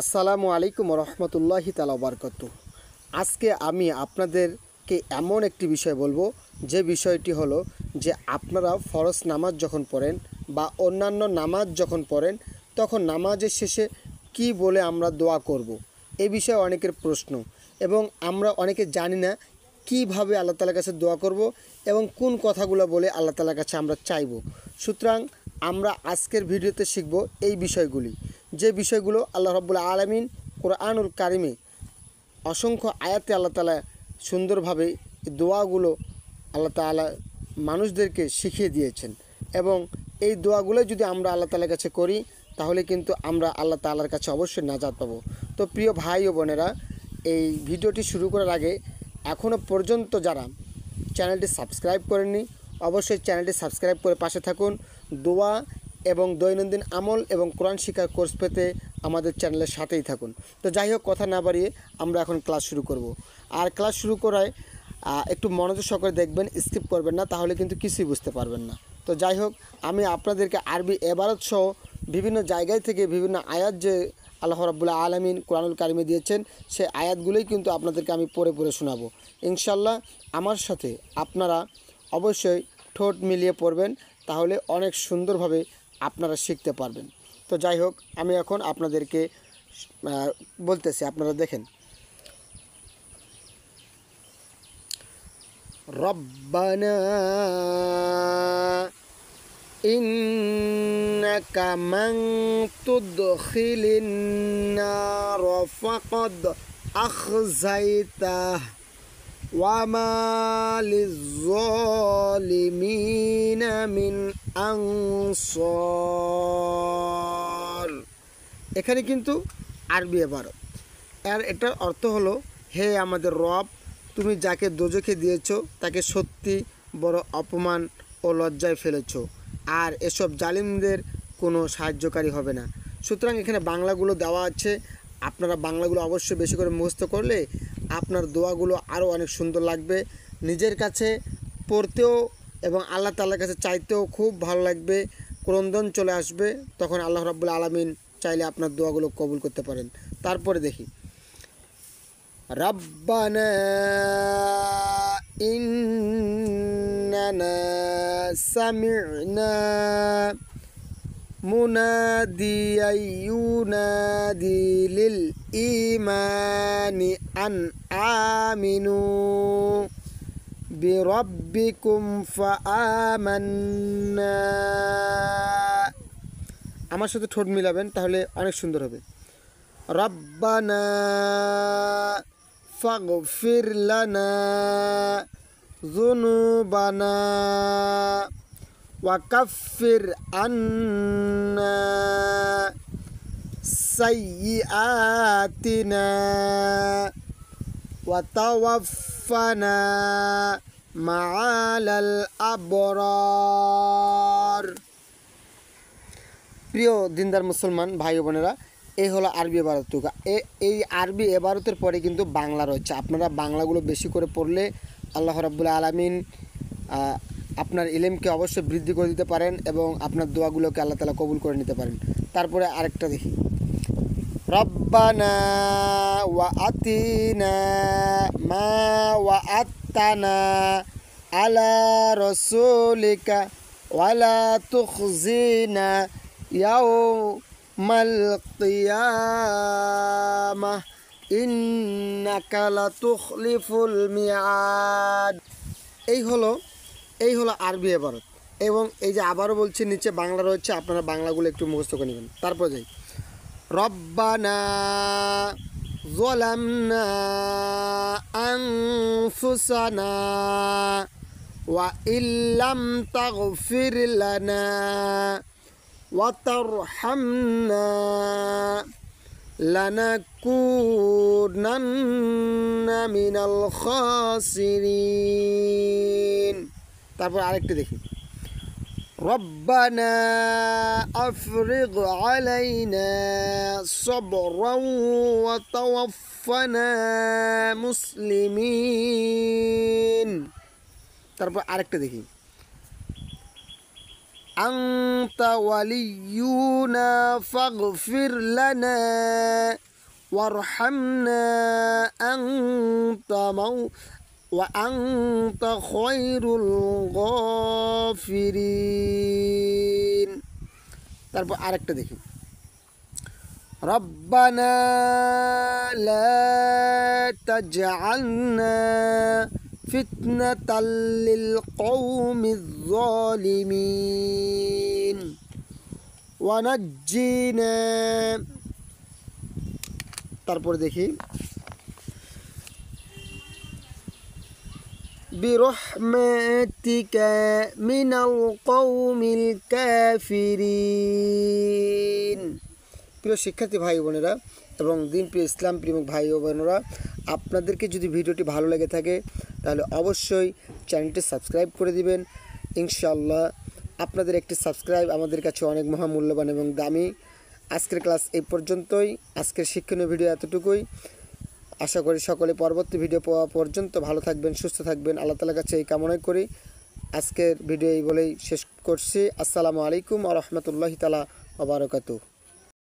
আসসালামু আলাইকুম রহমতুল্লাহি তাআলা বারাকাতুহু। আজকে আমি আপনাদেরকে এমন একটি বিষয় বলবো, যে বিষয়টি হলো যে আপনারা ফরজ নামাজ যখন পড়েন বা অন্যান্য নামাজ যখন পড়েন, তখন নামাজের শেষে কি বলে আমরা দোয়া করব। এই বিষয়ে অনেকের প্রশ্ন, এবং আমরা অনেকে জানি না কিভাবে আল্লাহ তাআলার কাছে দোয়া করব এবং কোন কথাগুলো বলে আল্লাহ তাআলার কাছে আমরা চাইব। সুতরাং আমরা আজকের ভিডিওতে শিখব এই বিষয়গুলি, যে বিষয়গুলো আল্লাহ রাব্বুল আলামিন কোরআনুল কারিমে অসংখ্য আয়াতে আল্লাহ তাআলা সুন্দরভাবে দোয়াগুলো আল্লাহ তাআলা মানুষদেরকে শিখিয়ে দিয়েছেন, এবং এই দোয়াগুলো যদি আমরা আল্লাহ তাআলার কাছে করি, তাহলে কিন্তু আমরা আল্লাহ তাআলার কাছে অবশ্যই নাজাত পাবো। তো প্রিয় ভাই ও বোনেরা, এই ভিডিওটি শুরু করার আগে এখনও পর্যন্ত যারা চ্যানেলটি সাবস্ক্রাইব করেননি, অবশ্যই চ্যানেলটি সাবস্ক্রাইব করে পাশে থাকুন। দোয়া এবং দৈনন্দিন আমল এবং কোরআন শিক্ষার কোর্স পেতে আমাদের চ্যানেলের সাথেই থাকুন। তো যাই হোক, কথা না বাড়িয়ে আমরা এখন ক্লাস শুরু করব। আর ক্লাস শুরু করায় একটু মনোযোগ সহকারে দেখবেন, স্কিপ করবেন না, তাহলে কিন্তু কিছুই বুঝতে পারবেন না। তো যাই হোক, আমি আপনাদেরকে আরবি এবারত সহ বিভিন্ন জায়গায় থেকে বিভিন্ন আয়াত যে আল্লাহ রাব্বুল আলামিন কোরআনুল কারিমে দিয়েছেন, সেই আয়াতগুলোই কিন্তু আপনাদেরকে আমি পড়ে পড়ে শোনাবো ইনশাল্লাহ। আমার সাথে আপনারা অবশ্যই ঠোঁট মিলিয়ে পড়বেন, তাহলে অনেক সুন্দরভাবে আপনারা শিখতে পারবেন। তো যাই হোক, আমি এখন আপনাদেরকে বলতেছি, আপনারা দেখেন। রব্বানা ইন্নাকা মান তুদখিলিন নার ফাকাদ আখযাইতাহ ওয়া মা লিয-যালিমিনা মিন আনসার। এখানে কিন্তু আরবি ইবারত, আর এটার অর্থ হলো, হে আমাদের রব, তুমি যাকে দোজখে দিয়েছো তাকে সত্যি বড় অপমান ও লজ্জায় ফেলেছো, আর এসব জালিমদের কোনো সাহায্যকারী হবে না। সুতরাং এখানে বাংলাগুলো দেওয়া আছে, আপনারা বাংলাগুলো অবশ্যই বেশি করে মুখস্থ করলে আপনার দোয়াগুলো আরও অনেক সুন্দর লাগবে, নিজের কাছে পড়তেও এবং আল্লাহ তাআলার কাছে চাইতেও খুব ভালো লাগবে, ক্রন্দন চলে আসবে। তখন আল্লাহ রাব্বুল আলামিন চাইলে আপনার দোয়াগুলো কবুল করতে পারেন। তারপরে দেখি, রব্বানা ইন্নানা সামি'না মুনাদিয়ান ইউনাদি লিল ঈমানি আন আমিনু বিরাব্বিকুম ফাআমান্না। আমার সাথে ঠোঁট মিলাবেন, তাহলে অনেক সুন্দর হবে। রব্বানা ফাগফির লানা যুনুবানা ওয়া কাফির আন্না সাইয়্যাতিনা ওয়া তাওয়াফফানা মা'আল আবরার। প্রিয় দিনদার মুসলমান ভাই বোনেরা, এই হলো আরবি এবারত। এই আরবি এবারতের পরে কিন্তু বাংলা রয়েছে। আপনারা বাংলাগুলো বেশি করে পড়লে আল্লাহ রাব্বুল আলামিন আপনার ইলমকে অবশ্যই বৃদ্ধি করে দিতে পারেন, এবং আপনার দোয়াগুলোকে আল্লাহ তাআলা কবুল করে নিতে পারেন। তারপরে আরেকটা দেখি, রব্বানা ওয়া আতিনা মা ওয়া'আদতানা আলা রাসূলিকা ওয়া লা তুখজিনা ইয়াউমাল কিয়ামাহ ইন্নাকা লাতুখলিফুল মিআদ। এই হলো আরবি ইবারত, এবং এই যে আবারও বলছি, নিচে বাংলা রয়েছে, আপনারা বাংলাগুলো একটু মুখস্থ করে নেবেন। তারপর যাই, রব্বানা যালামনা আনফুসানা ওয়া ইল্লাম তাগফির লানা ওয়া তারহামনা লানাকুনান্না মিনাল খাসিরিন। তারপর আরেকটি দেখি, রব্বানা আফরিগ আলাইনা সাবরান ওয়া তাওয়াফফানা মুসলিমিন। তারপর আরেকটা দেখি, আনতা ওয়ালিয়ুনা ফাগফির লানা ওয়ারহামনা আনতা খায়রুল গাফিরিন। তারপর আরেকটা দেখি, রব্বানা লা তাজআলনা ফিতনাতাল লিল কওমিজ যালিমিন ওয়া নাজ্জিনা। তারপর দেখি, বিরহমাতিকা মিনাল কওমিল কাফিরিন। প্রিয় শিক্ষার্থী ভাই বোনেরা এবং দিনপ্রিয় ইসলাম প্রিয় ভাই ও বোনেরা, আপনাদেরকে যদি ভিডিওটি ভালো লেগে থাকে তাহলে অবশ্যই চ্যানেলটি সাবস্ক্রাইব করে দিবেন। ইনশাআল্লাহ আপনাদের একটি সাবস্ক্রাইব আমাদের কাছে অনেক মহামূল্যবান এবং দামি। আজকের ক্লাস এই পর্যন্তই, আজকের শিক্ষণীয় ভিডিও এতটুকুই। আশা করি সকলে পরবর্তী ভিডিও পাওয়া পর্যন্ত ভালো থাকবেন, সুস্থ থাকবেন, আল্লাহ তাআলার কাছে এই কামনাই করি। আজকের ভিডিও এই বলেই শেষ করছি। আসসালামু আলাইকুম ওয়া রাহমাতুল্লাহি তাআলা ওয়া বারাকাতুহু।